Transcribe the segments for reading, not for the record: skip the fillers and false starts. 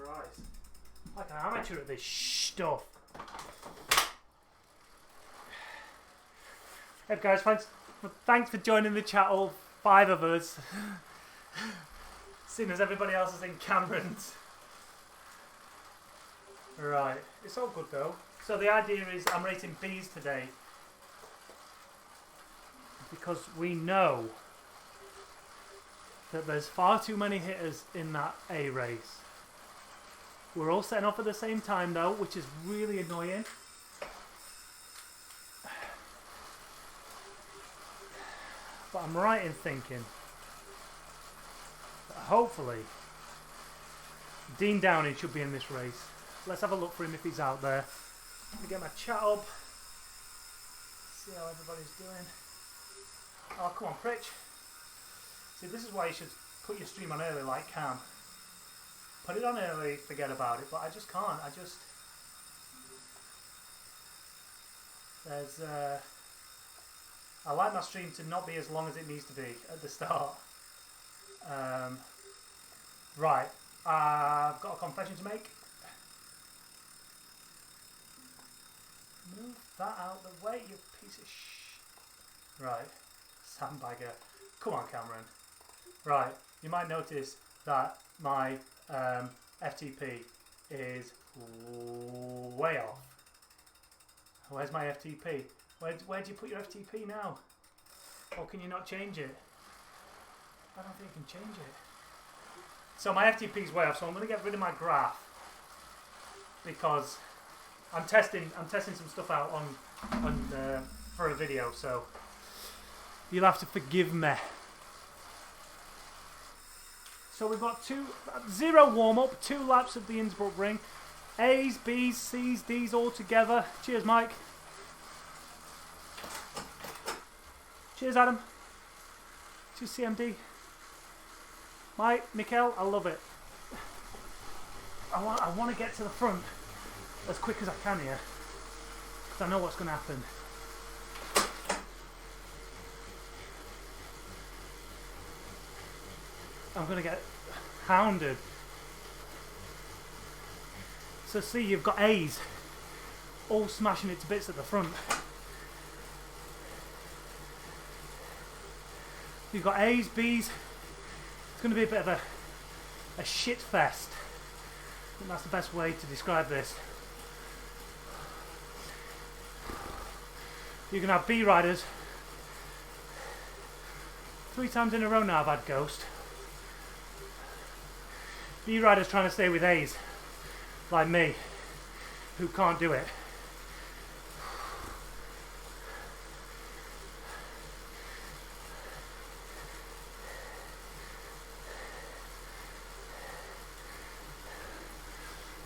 Christ. Like an amateur at this stuff. Hey guys, thanks for joining the chat, all 5 of us. Seeing as everybody else is in Cameron's. Right, it's all good though. So the idea is I'm racing Bs today. Because we know that there's far too many hitters in that A race. We're all setting off at the same time though, which is really annoying. But I'm right in thinking that hopefully Dean Downing should be in this race. Let's have a look for him if he's out there. Let me get my chat up. See how everybody's doing. Oh, come on, Pritch. See, this is why you should put your stream on early like Cam. Put it on early, forget about it, but I just can't. I like my stream to not be as long as it needs to be at the start. Right, I've got a confession to make. Move that out the way, you piece of shit. Right, sandbagger. Come on, Cameron. Right, you might notice that my FTP is way off. Where's my FTP? Where do you put your FTP now? Or can you not change it? I don't think you can change it. So my FTP is way off, so I'm going to get rid of my graph because I'm testing some stuff out on for a video, so you'll have to forgive me. So we've got 0 warm-up, 2 laps of the Innsbruck Ring. A's, B's, C's, D's all together. Cheers, Mike. Cheers, Adam. Cheers, CMD. Mike, Mikkel, I love it. I want to get to the front as quick as I can here, because I know what's going to happen. I'm going to get hounded. So see, you've got A's all smashing it to bits at the front. You've got A's, B's. It's going to be a bit of a shit fest. I think that's the best way to describe this. You can have B riders. 3 times in a row now I've had Ghost. B riders trying to stay with A's, like me, who can't do it.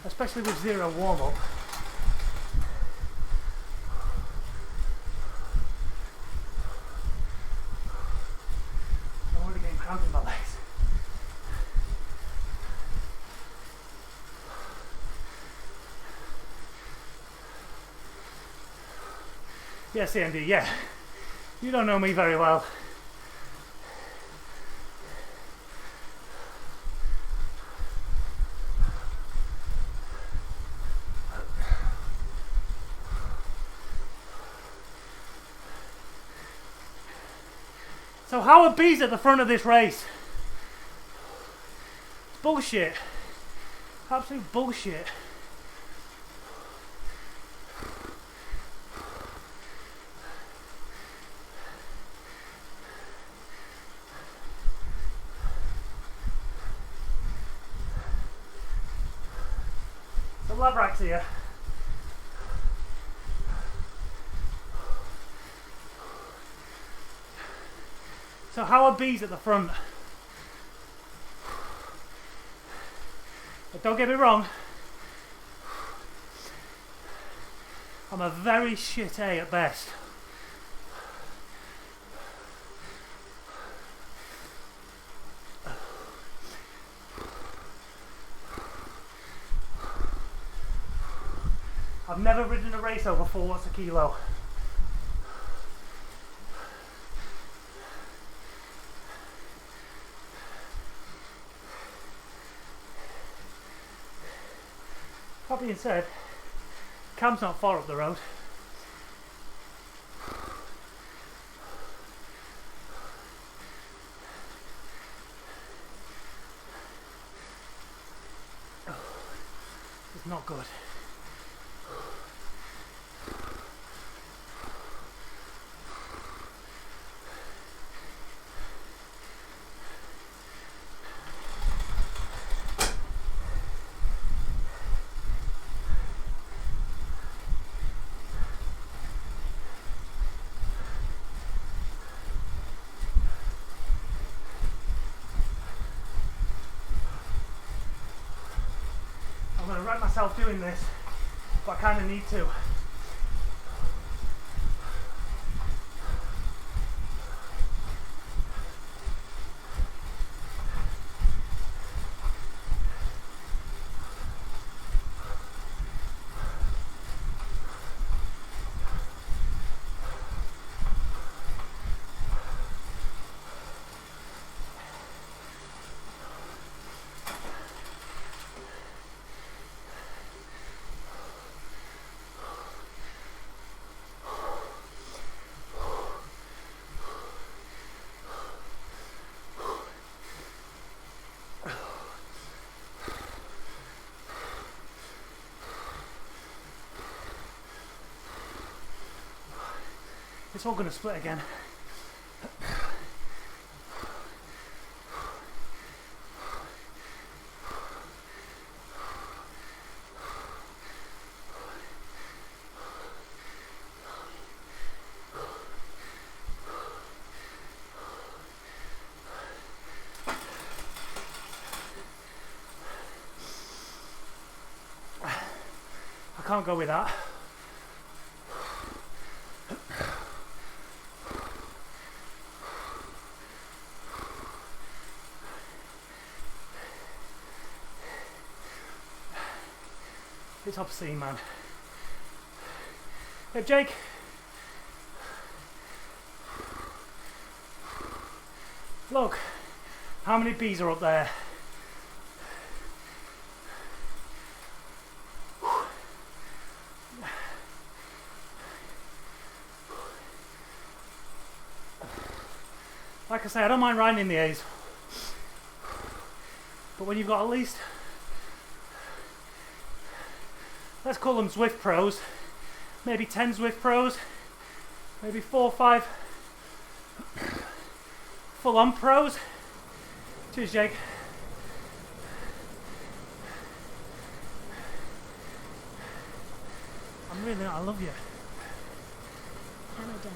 Especially with 0 warm-up. I'm already getting cramped in my legs. Yes, Andy, yeah. You don't know me very well. So how are B's at the front of this race? It's bullshit. Absolute bullshit. The Labracks here. So how are B's at the front? But don't get me wrong, I'm a very shit A at best. I've never ridden a race over 4 watts a kilo. being said, camp's not far up the road. It's not good. I'm going to wreck myself doing this, but I kind of need to. It's all going to split again. I can't go with that. It's obscene, man. Hey, Jake. Look, how many bees are up there? Like I say, I don't mind riding in the A's, but when you've got at least, let's call them Zwift pros, maybe 10 Zwift pros, maybe 4 or 5 full-on pros. Cheers, Jake. I love you. Hammer down.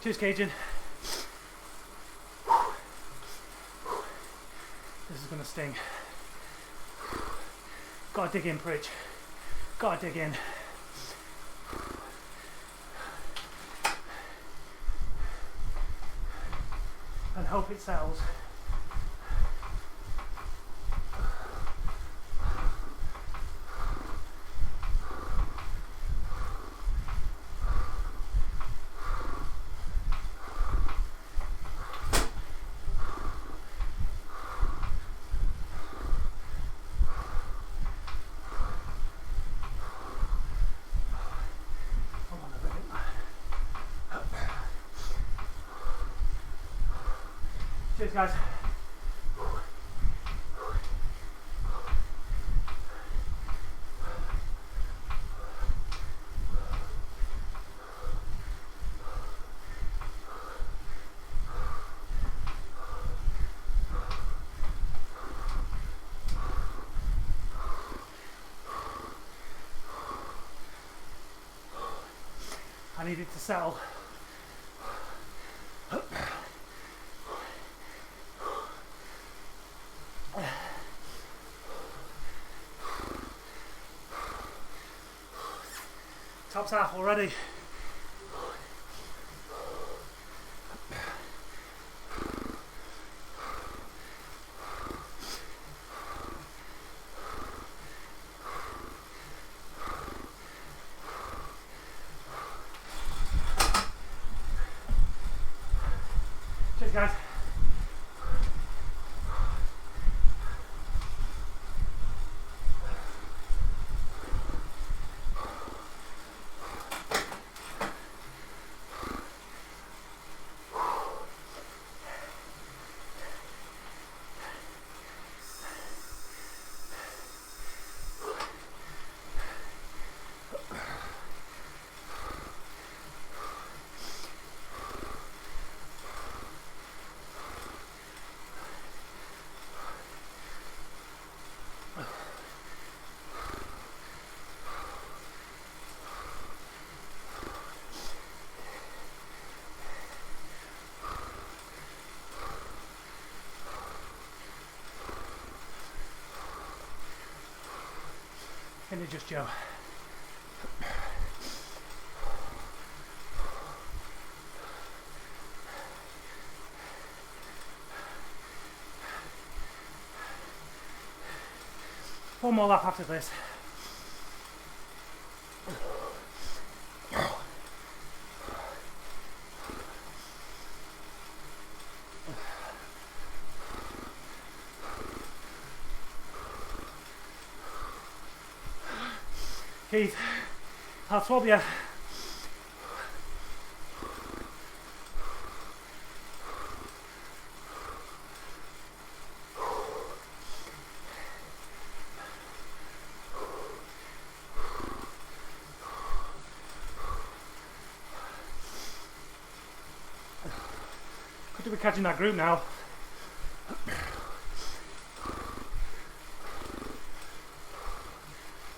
Cheers, Cajun. This is gonna sting. Gotta dig in, Pritch. Gotta dig in. And hope it settles. Cheers, guys. I need it to settle. Top's half already. guys. Finish just Joe. One more lap after this. Keith, I'll swab you. Good to be catching that group now.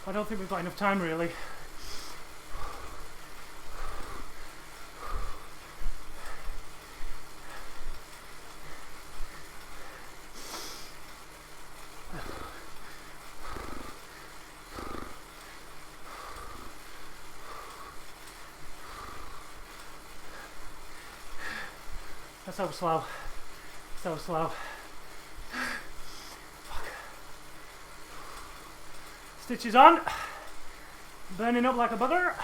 I don't think we've got enough time really. That's so slow. So slow. Stitches on, burning up like a bugger.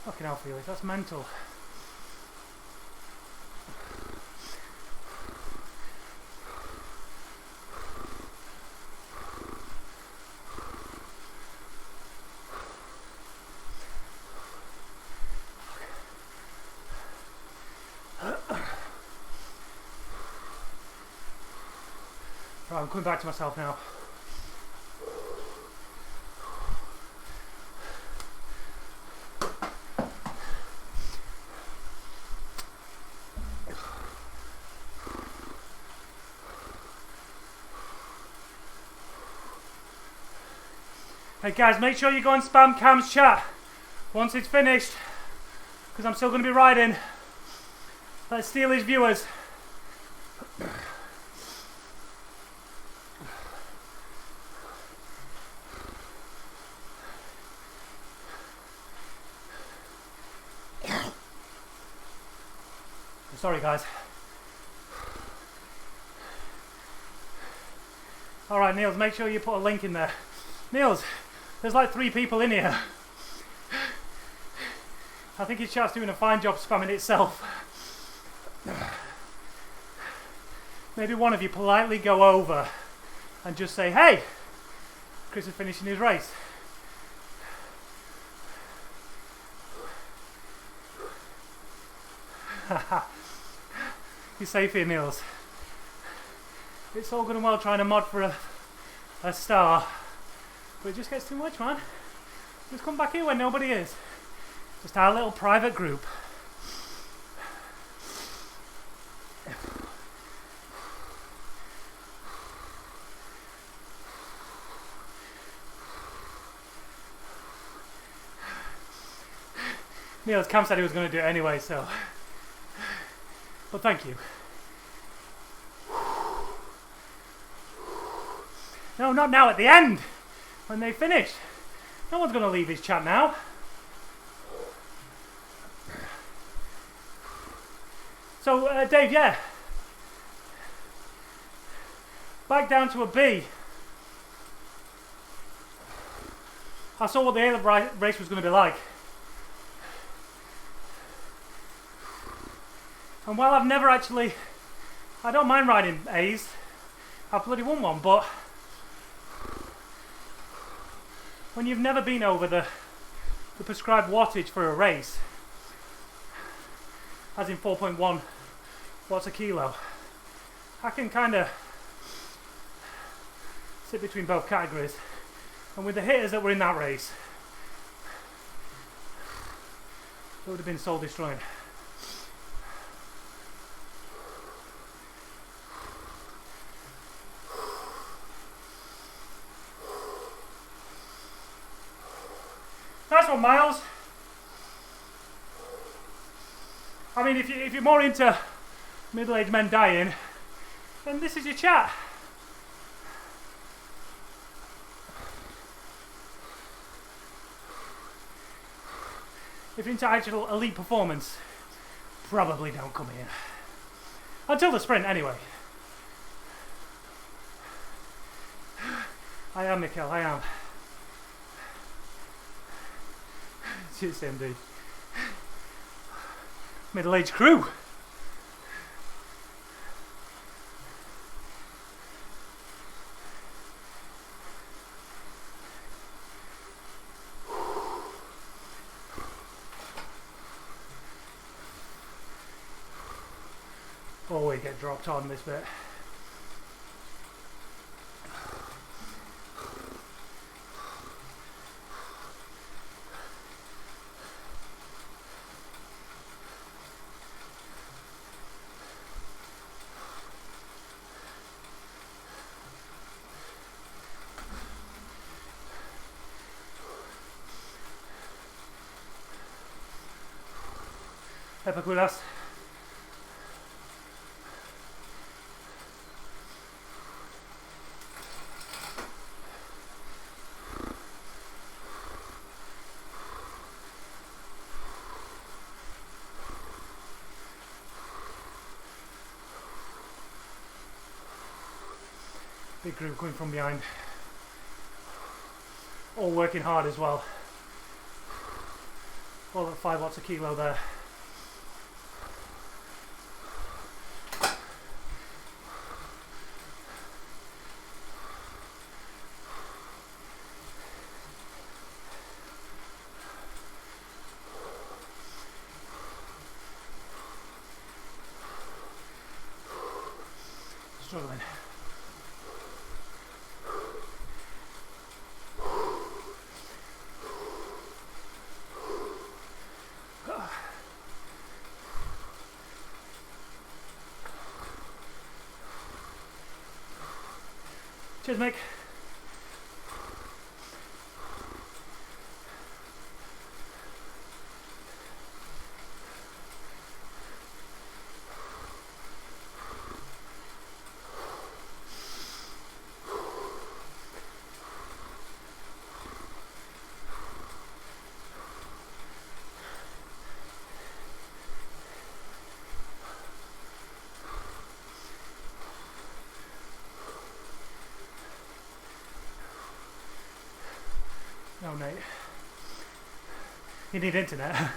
Fucking hell, Felix, that's mental. Right, I'm coming back to myself now. Hey guys, make sure you go and spam Cam's chat once it's finished, because I'm still going to be riding. Let's steal his viewers. Sorry guys. Alright Niels, make sure you put a link in there. Niels, there's like 3 people in here. I think his chat's doing a fine job spamming itself. Maybe one of you politely go over and just say, hey, Chris is finishing his race. You're safe here, Niels. It's all good and well trying to mod for a star, but it just gets too much, man. Just come back here when nobody is. Just our little private group. Niels, Cam said he was going to do it anyway, so. But thank you. No, not now, at the end! When they finish. No one's going to leave his chat now. So, Dave, yeah. Back down to a B. I saw what the A race was going to be like. And while I've never actually... I don't mind riding A's. I've bloody won one, but... when you've never been over the prescribed wattage for a race, as in 4.1 watts a kilo, I can kind of sit between both categories. And with the hitters that were in that race, it would have been soul destroying. Nice one, Miles. I mean, if you're more into middle-aged men dying, then this is your chat. If you're into actual elite performance, probably don't come here. Until the sprint, anyway. I am, Mikkel, I am. It's MD. Middle-aged crew. Oh, we get dropped on this bit. Epaculas. Big group coming from behind. All working hard as well. All at 5 watts a kilo there. Struggling. Cheers, Mick. No, mate. You need internet.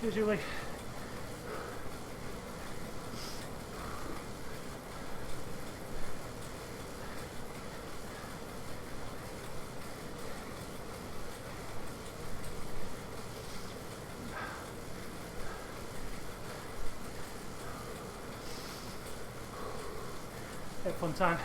Cheers, Julie. Have fun time.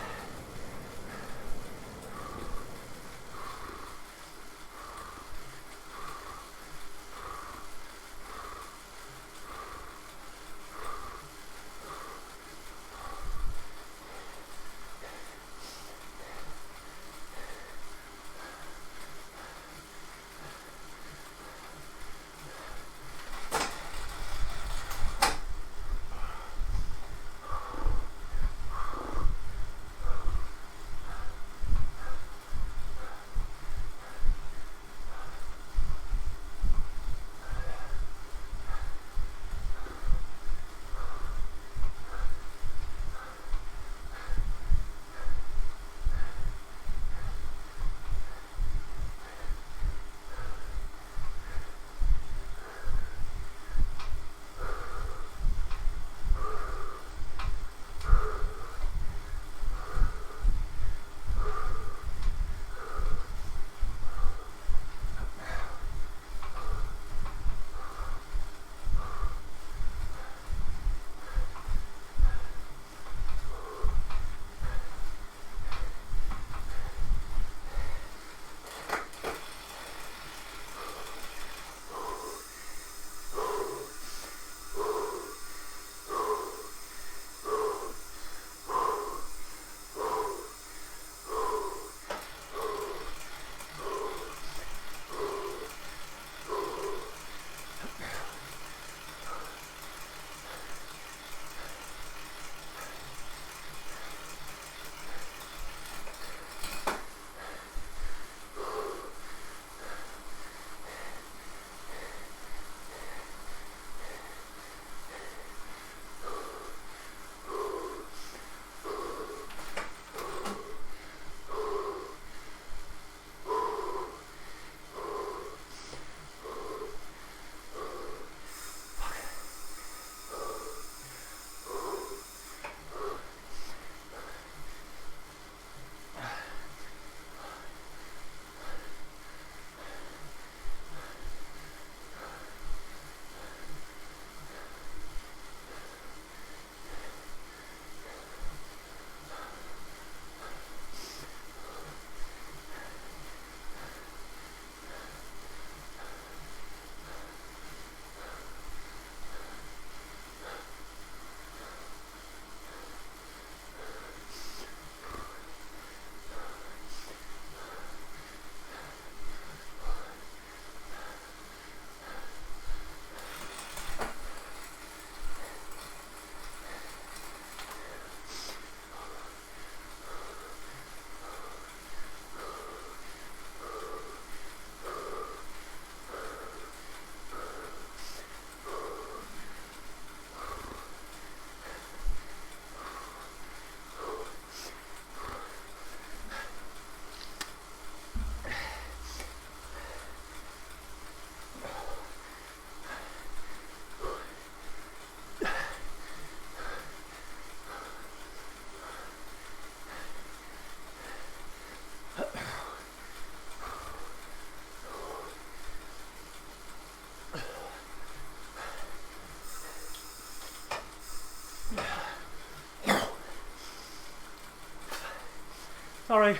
Sorry.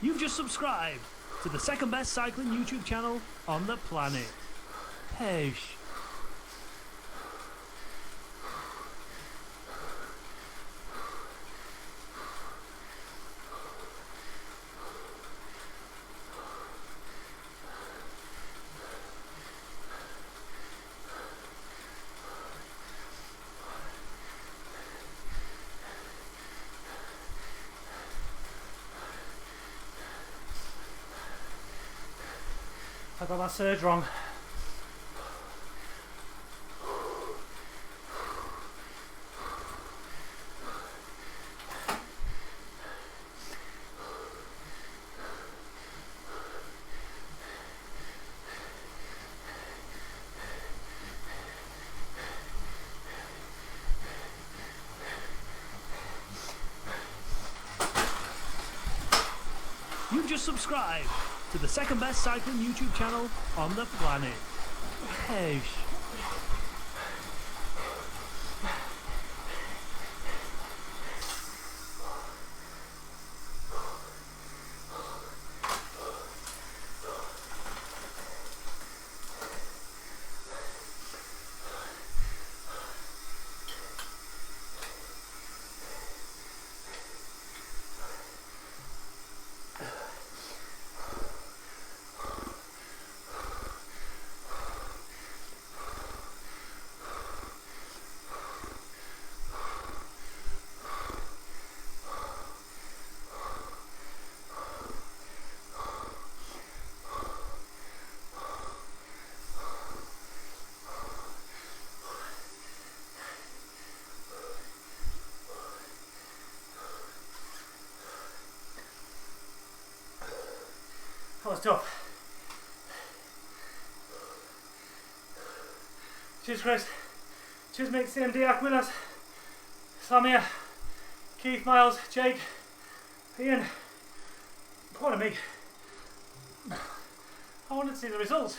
You've just subscribed to the second best cycling YouTube channel on the planet. Pesh. I got that surge wrong. You've just subscribed to the second best cycling YouTube channel on the planet. Pesh. That was tough. Cheers, Chris. Cheers, mate. CMD Aquilas, Samir, Keith, Miles, Jake, Ian. Pardon me. I wanted to see the results.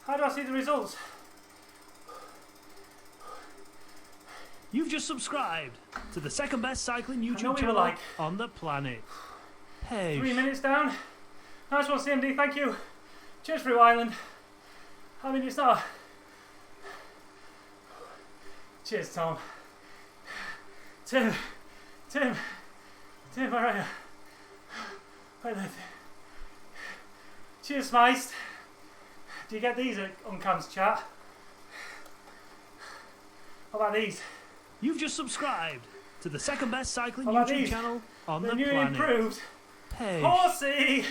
How do I see the results? You've just subscribed to the second best cycling know YouTube we channel were like on the planet. Pesh. 3 minutes down. Nice one, CMD. Thank you. Cheers, Free Island. I mean, it's not. Cheers, Tom. Tim, where are you? Wait, cheers, Smiced. Do you get these at Uncam's chat? How about these? You've just subscribed to the second best cycling How about YouTube these? channel on The the new planet. improved Pesh. horsey.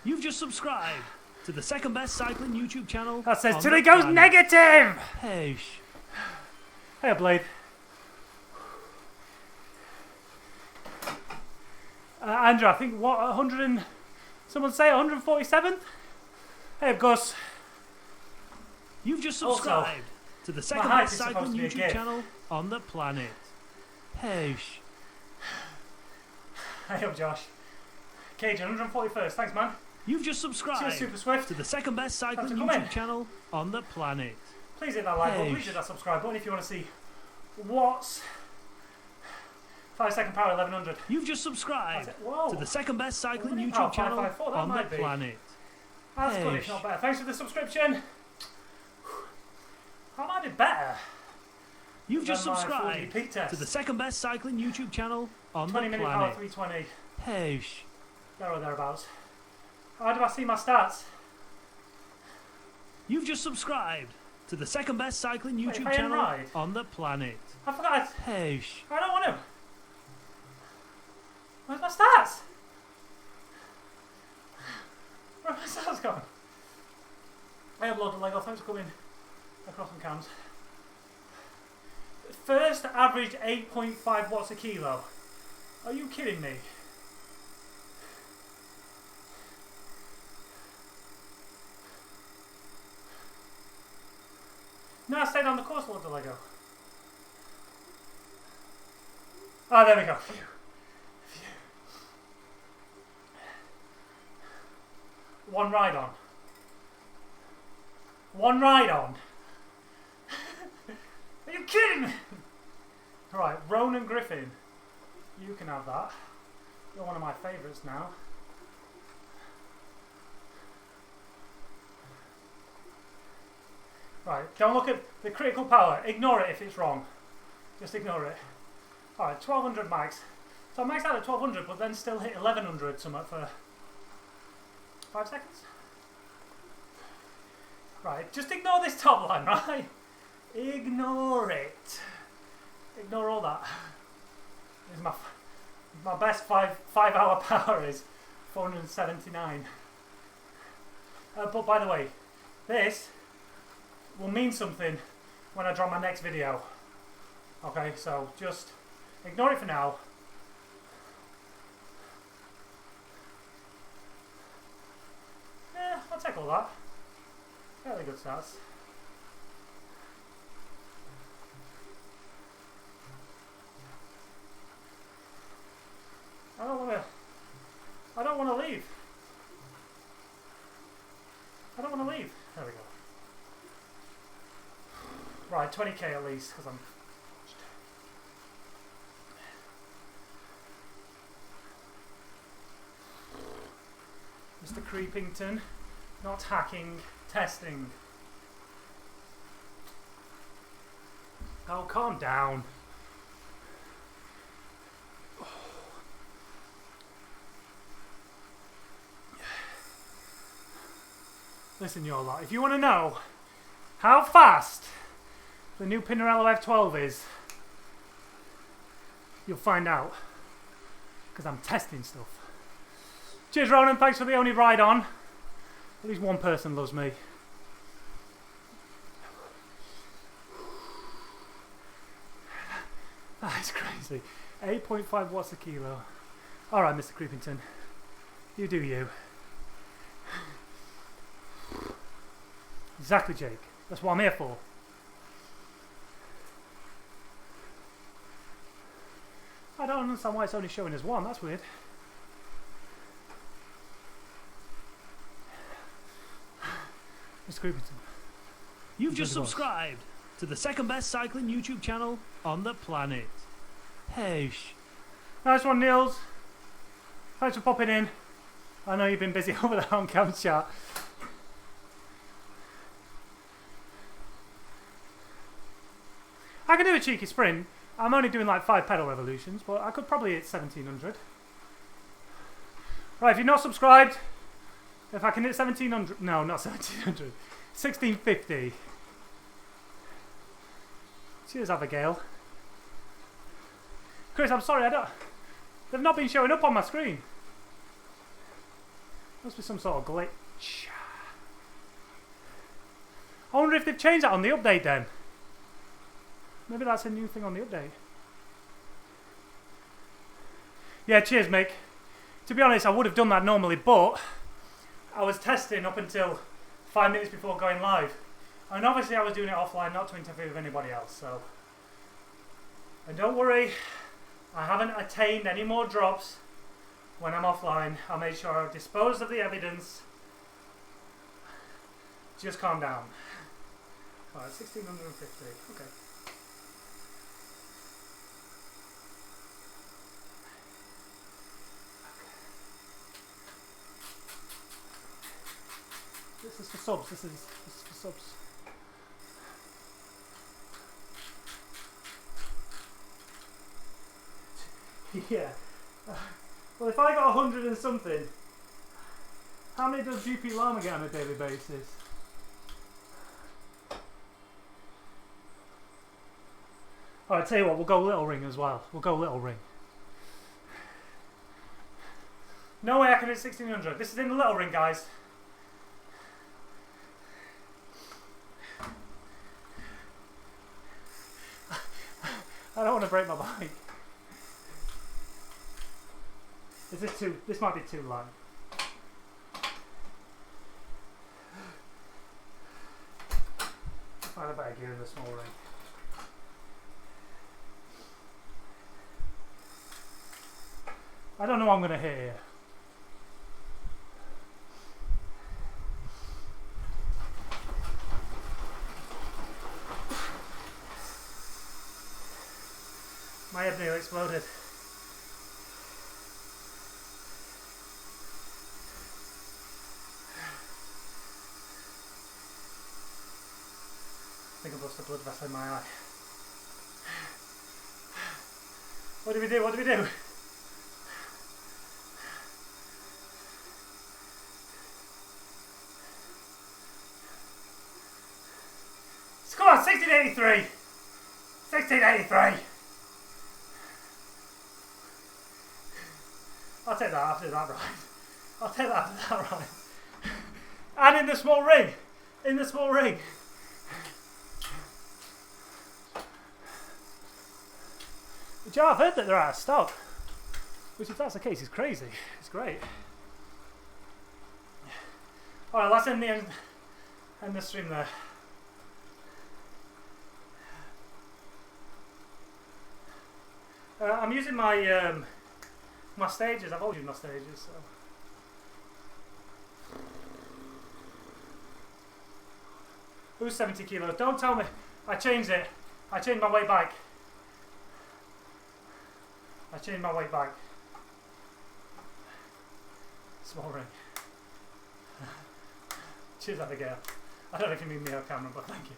You've just subscribed to the second best cycling YouTube channel. That says on till the it goes planet. negative. Pesh. Hey, Blade. Andrew, I think what 100 and someone say 147th. Hey, Gus. You've just Also, subscribed to the second height best is supposed cycling to be a YouTube gift. channel on the planet. Pesh. Hey up, Josh. Cajun, 141st. Thanks, man. You've just subscribed Cheers, Super Swift. to the second best cycling Thanks for coming. YouTube channel on the planet. Please hit that like button. Hey. Please hit that subscribe button if you want to see what's 5-second power 1100. You've just subscribed Whoa. to the second best cycling Winning YouTube power channel 554, that on the might be. planet. That's good, if Hey. not better. Thanks for the subscription. That might be better. You've just than my subscribed 40p test. to the second best cycling YouTube channel on 20 the minute power planet. 320. Pesh. There or thereabouts. How do I see my stats? You've just subscribed to the second best cycling Wait, YouTube if I am channel right? on the planet. I forgot. Pesh. I don't want to. Where's my stats? Where's my stats gone? I uploaded Lego. Thanks for coming. across some cams. First averaged 8.5 watts a kilo. Are you kidding me? No, I stayed on the course a little while ago. Oh, there we go. Phew. Phew. One ride on. One ride on. Are you kidding me? Right, Ronan Griffin. You can have that. You're one of my favourites now. Right, don't look at the critical power. Ignore it if it's wrong. Just ignore it. Alright, 1200 max. So I maxed out at 1200 but then still hit 1100 something for 5 seconds. Right, just ignore this top line, right? Ignore it. Ignore all that. This is my best 5 hour power is 479. But by the way, this will mean something when I drop my next video. Okay, so just ignore it for now. Yeah, I'll take all that. Fairly good stats. I don't want to leave. I don't want to leave. There we go. Right, 20k at least, because I'm... Mr. Creepington, not hacking, testing. Oh, calm down. Listen, you lot, if you want to know how fast the new Pinarello F12 is, you'll find out, because I'm testing stuff. Cheers, Ronan, thanks for the only ride on. At least one person loves me. That's crazy. 8.5 watts a kilo. Alright, Mr. Creepington, you do you. Exactly, Jake. That's what I'm here for. I don't understand why it's only showing as one. That's weird. Mr. Creepington. You've just subscribed to the second best cycling YouTube channel on the planet. Hesh. Nice one, Niels. Thanks for popping in. I know you've been busy over there on cam chat. I can do a cheeky sprint. I'm only doing like 5 pedal revolutions, but I could probably hit 1700. Right, if you're not subscribed, if I can hit 1700, no, not 1700, 1650. Cheers, Abigail. Chris, I'm sorry, they've not been showing up on my screen. Must be some sort of glitch. I wonder if they've changed that on the update then. Maybe that's a new thing on the update. Yeah, cheers, Mick. To be honest, I would have done that normally, but I was testing up until 5 minutes before going live. And obviously I was doing it offline, not to interfere with anybody else, so... And don't worry, I haven't attained any more drops when I'm offline. I made sure I've disposed of the evidence. Just calm down. Alright, 1650, okay. This is for subs, this is for subs. Yeah. Well, if I got 100 and something, how many does GP Llama get on a daily basis? Alright, tell you what, we'll go Little Ring as well. We'll go Little Ring. No way I can hit 1600. This is in the Little Ring, guys. don't want to break my bike. Is this too? This might be too light. Find a better gear in the small ring. I don't know what I'm going to hit here. My head nearly exploded. I think I bust a blood vessel in my eye. What do we do? What do we do? Come on, 1683! 1683! I'll take that after that ride. I'll take that after that ride. And in the small ring! In the small ring! But yeah, I've heard that they're out of stock. Which, if that's the case, is crazy. It's great. Alright, let's end the stream there. I'm using my my stages. I've always used my stages. So. Who's 70 kilos? Don't tell me. I changed it. I changed my weight back. I changed my weight back. Small ring. Cheers, Abigail. I don't know if you mean me on camera, but thank you.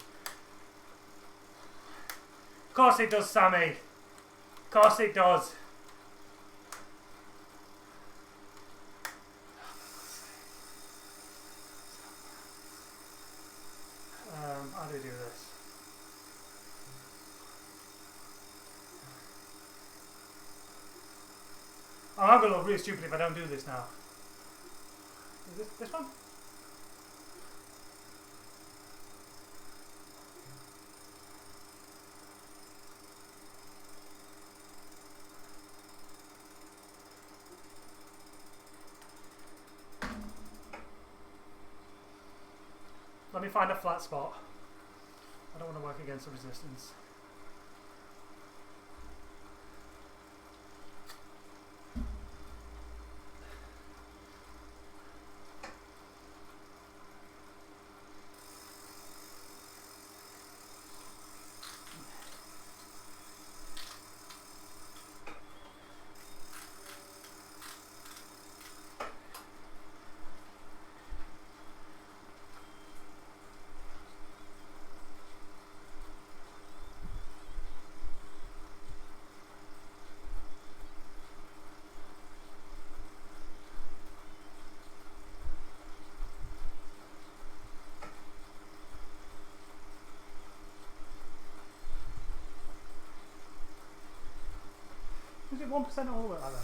Of course it does, Sammy. Of course it does. How do we do this? Oh, I'm going to look really stupid if I don't do this now. Is this one? Let me find a flat spot. I don't want to work against the resistance. Is it 1% all the way like that?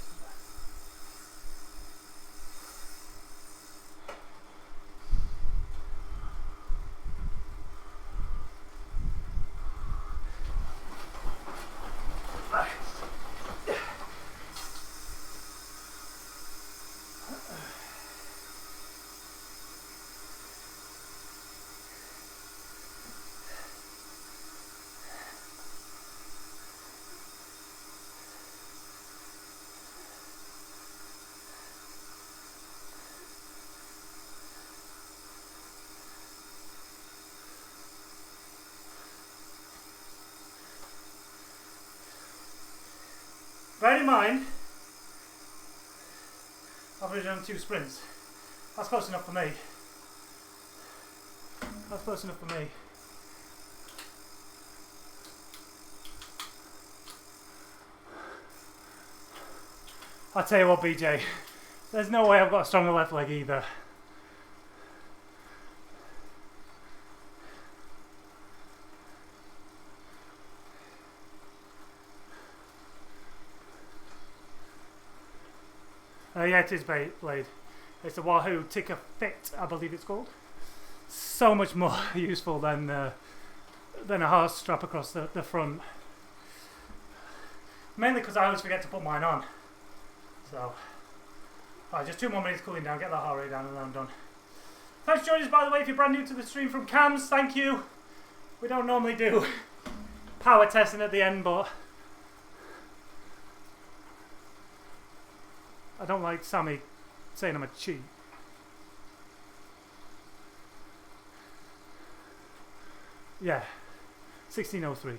Bear in mind, I've already done 2 sprints. That's close enough for me. That's close enough for me. I'll tell you what, BJ, there's no way I've got a stronger left leg either. Yeah, it is blade. It's a Wahoo Ticker Fit, I believe it's called. So much more useful than a hard strap across the front. Mainly because I always forget to put mine on. So, alright, just 2 more minutes cooling down, get that heart rate down, and then I'm done. Thanks for joining us, by the way, if you're brand new to the stream from Cams, thank you. We don't normally do power testing at the end, but I don't like Sammy saying I'm a cheat. Yeah, 1603.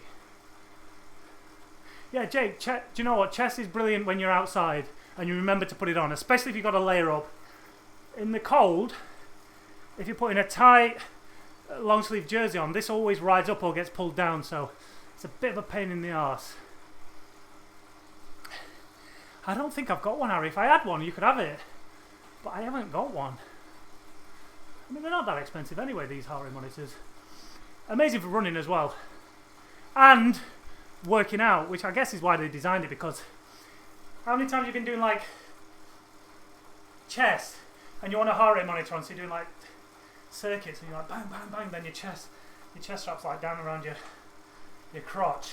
Yeah, Jake, do you know what? Chest is brilliant when you're outside and you remember to put it on, especially if you've got a layer up. In the cold, if you're putting a tight long sleeve jersey on, this always rides up or gets pulled down, so it's a bit of a pain in the arse. I don't think I've got one, Harry. If I had one, you could have it, but I haven't got one. I mean, they're not that expensive anyway, these heart rate monitors. Amazing for running as well, and working out, which I guess is why they designed it, because how many times have you been doing like chest and you want a heart rate monitor on, so you're doing like circuits and you're like bang bang bang, then your chest strap's like down around your crotch.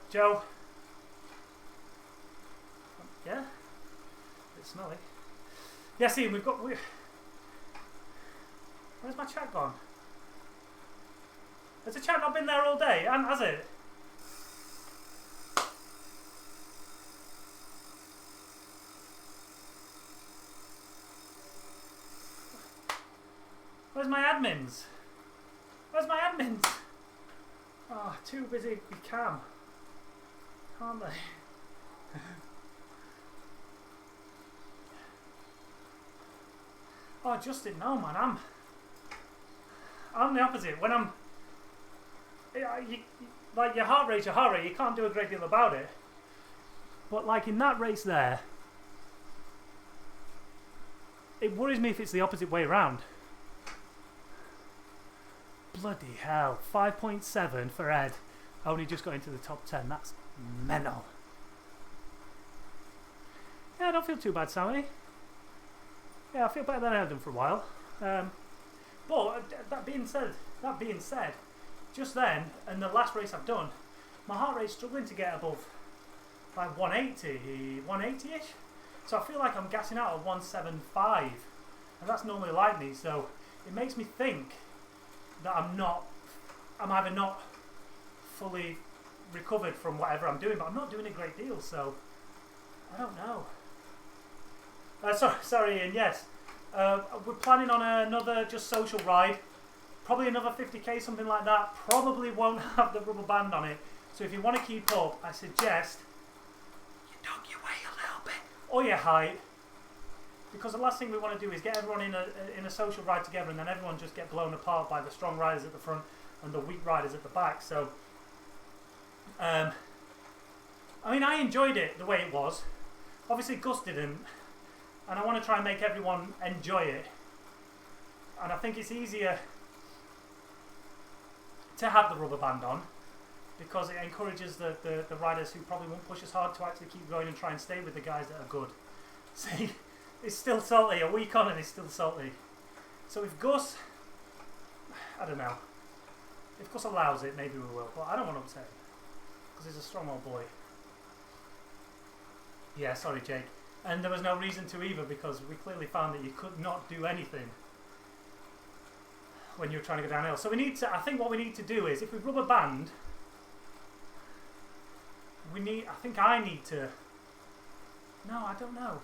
Joe? Yeah? A bit smelly. Yeah, see, where's my chat gone? Has the chat not been there all day? And has it? Where's my admins? Where's my admins? Oh, too busy with Cam. Aren't they? Oh, Justin, no man, I'm the opposite. When I'm like your heart rate, you can't do a great deal about it. But like in that race there, it worries me if it's the opposite way around. Bloody hell, 5.7 for Ed. Only just got into the top 10. That's mental. Yeah, I don't feel too bad, Sammy. Yeah, I feel better than I've done for a while. But that being said, just then, in the last race I've done, my heart rate's struggling to get above like 180-ish. So I feel like I'm gassing out at 175, and that's normally like me. So it makes me think that I'm either not fully recovered from whatever I'm doing, but I'm not doing a great deal. So I don't know. Sorry, Ian. Yes, we're planning on another just social ride. Probably another 50k, something like that. Probably won't have the rubber band on it. So if you want to keep up, I suggest you dog your way a little bit, or your height, because the last thing we want to do is get everyone in a social ride together, and then everyone just get blown apart by the strong riders at the front and the weak riders at the back. So, I mean, I enjoyed it the way it was. Obviously, Gus didn't, and I want to try and make everyone enjoy it. And I think it's easier to have the rubber band on, because it encourages the riders who probably won't push as hard to actually keep going and try and stay with the guys that are good. See, it's still salty, a week on and it's still salty. So if Gus, I don't know, if Gus allows it, maybe we will, but I don't want to upset him, because he's a strong old boy. Yeah, sorry Jake. And there was no reason to either, because we clearly found that you could not do anything when you're trying to go downhill. So we need to, I think what we need to do is, if we rubber band, I need to, no, I don't know.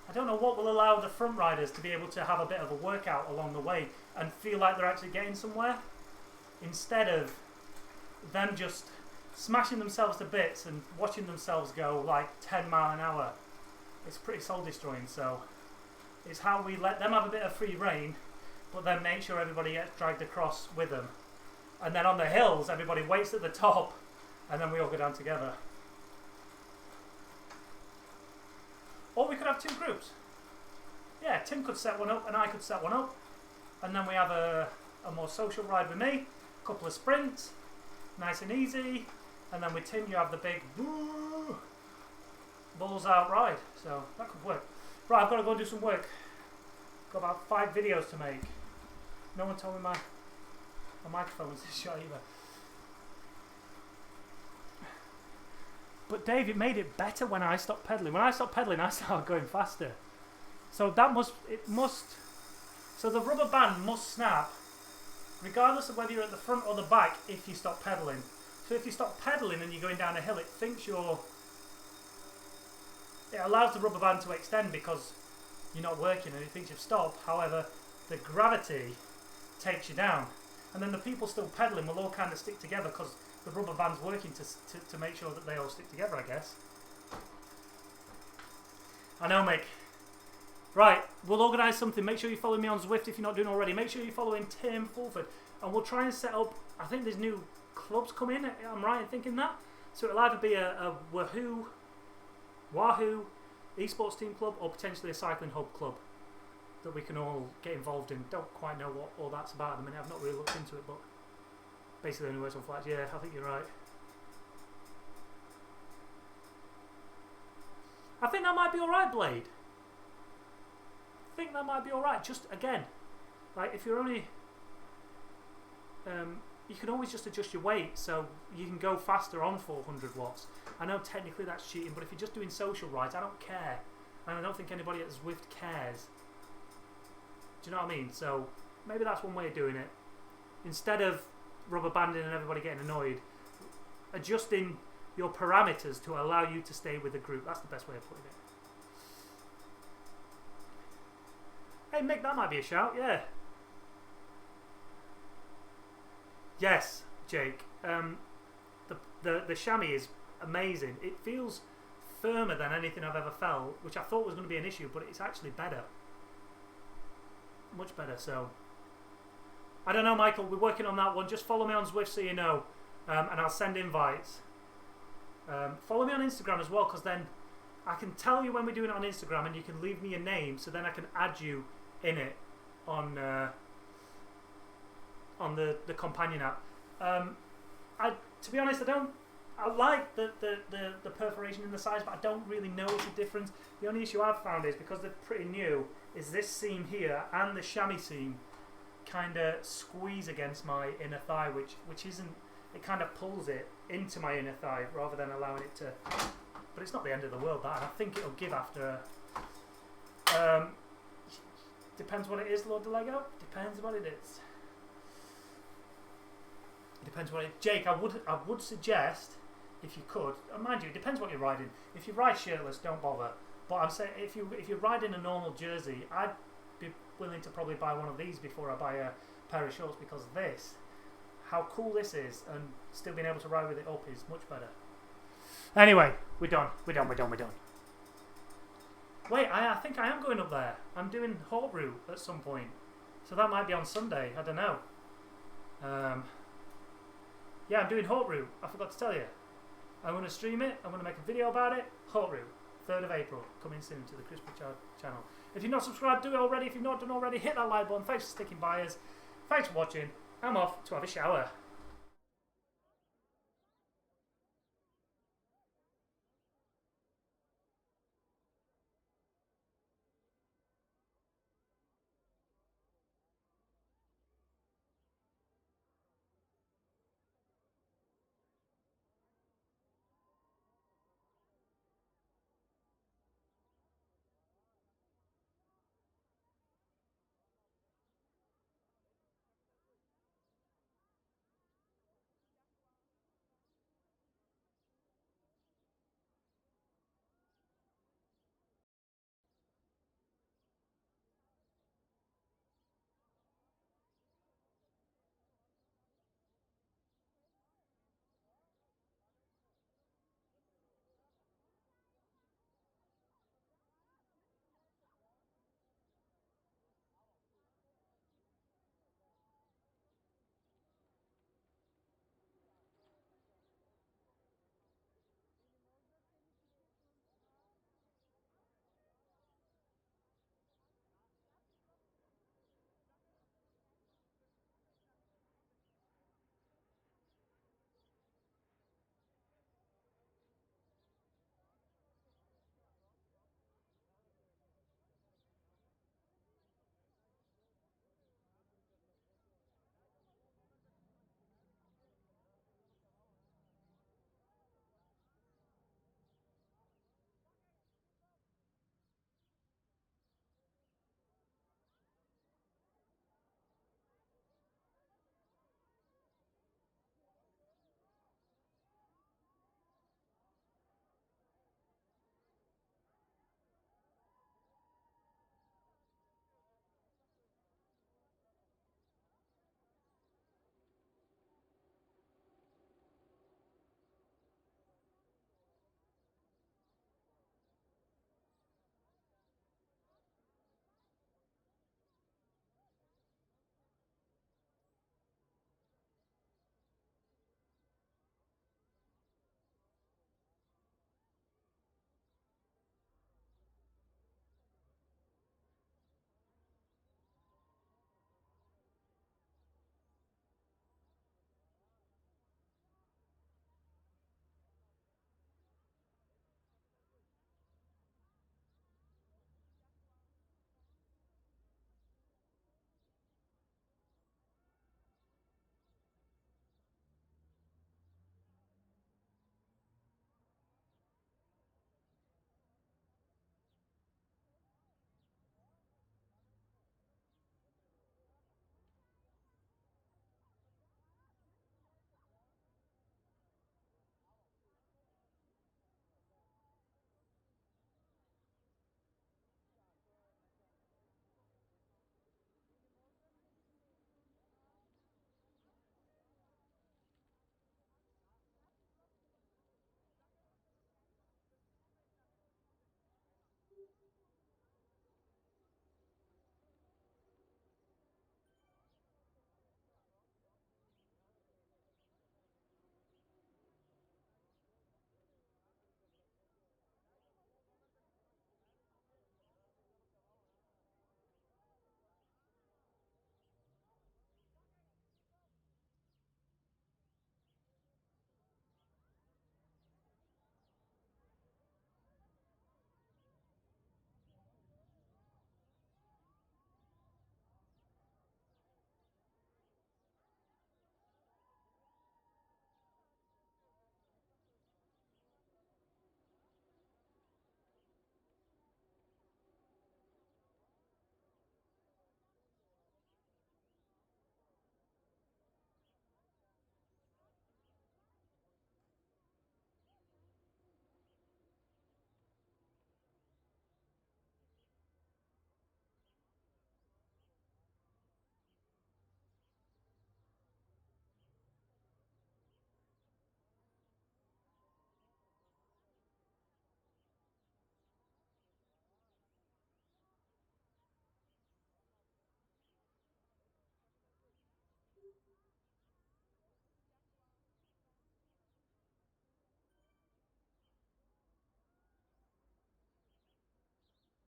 I don't know what will allow the front riders to be able to have a bit of a workout along the way and feel like they're actually getting somewhere, instead of them just smashing themselves to bits and watching themselves go like 10 mile an hour. It's pretty soul destroying. So it's how we let them have a bit of free rein, but then make sure everybody gets dragged across with them. And then on the hills, everybody waits at the top, and then we all go down together. Or we could have 2 groups. Yeah, Tim could set one up, and I could set one up. And then we have a more social ride with me, a couple of sprints, nice and easy. And then with Tim, you have the big balls out ride. So that could work. Right, I've got to go do some work. Got about 5 videos to make. No one told me my microphone was shut either. But Dave, it made it better when I stopped pedaling. When I stopped pedaling, I started going faster. So that must, so the rubber band must snap, regardless of whether you're at the front or the back, if you stop pedaling. So if you stop pedaling and you're going down a hill, it allows the rubber band to extend because you're not working and it thinks you've stopped. However, the gravity takes you down. And then the people still pedaling will all kind of stick together because the rubber band's working to make sure that they all stick together, I guess. I know, Mick. Right, we'll organise something. Make sure you follow me on Zwift if you're not doing already. Make sure you're following Tim Fulford. And we'll try and set up, I think there's new clubs coming. I'm right in thinking that. So it'll either be a Wahoo esports team club or potentially a CyclingHub club that we can all get involved in. Don't quite know what all that's about at the minute. I've not really looked into it, but basically only works on flats. Yeah, I think you're right. I think that might be alright, Blade. I think that might be alright. Just again, like if you're only you can always just adjust your weight so you can go faster on 400 watts. I know technically that's cheating, but if you're just doing social rides, I don't care. And I don't think anybody at Zwift cares. Do you know what I mean? So maybe that's one way of doing it. Instead of rubber banding and everybody getting annoyed, adjusting your parameters to allow you to stay with the group. That's the best way of putting it. Hey Mick, that might be a shout, yeah. Yes, Jake. The chamois is amazing. It feels firmer than anything I've ever felt, which I thought was going to be an issue, but it's actually better. Much better, so I don't know, Michael, we're working on that one. Just follow me on Zwift so you know, and I'll send invites. Follow me on Instagram as well, because then I can tell you when we're doing it on Instagram and you can leave me your name, so then I can add you in it on the companion app. To be honest, I like the perforation in the sides, but I don't really notice a difference. The only issue I've found is, because they're pretty new, is this seam here and the chamois seam kind of squeeze against my inner thigh, which isn't, it kind of pulls it into my inner thigh rather than allowing it to, but it's not the end of the world, that, and I think it'll give after depends what it is, Lord Delego. Depends what it is. It depends what it. Jake, I would suggest, if you could, and mind you, it depends what you're riding. If you ride shirtless, don't bother. But I'm saying if you're riding a normal jersey, I'd be willing to probably buy one of these before I buy a pair of shorts, because this, how cool this is, and still being able to ride with it up is much better. Anyway, we're done. Wait, I think I am going up there. I'm doing Hawk Route at some point, so that might be on Sunday. I don't know. Yeah, I'm doing Hawk Route. I forgot to tell you. I'm going to stream it. I'm going to make a video about it. Hawk Route, 3rd of April, coming soon to the Crispy channel. If you're not subscribed, do it already. If you've not done already, hit that like button. Thanks for sticking by us. Thanks for watching. I'm off to have a shower.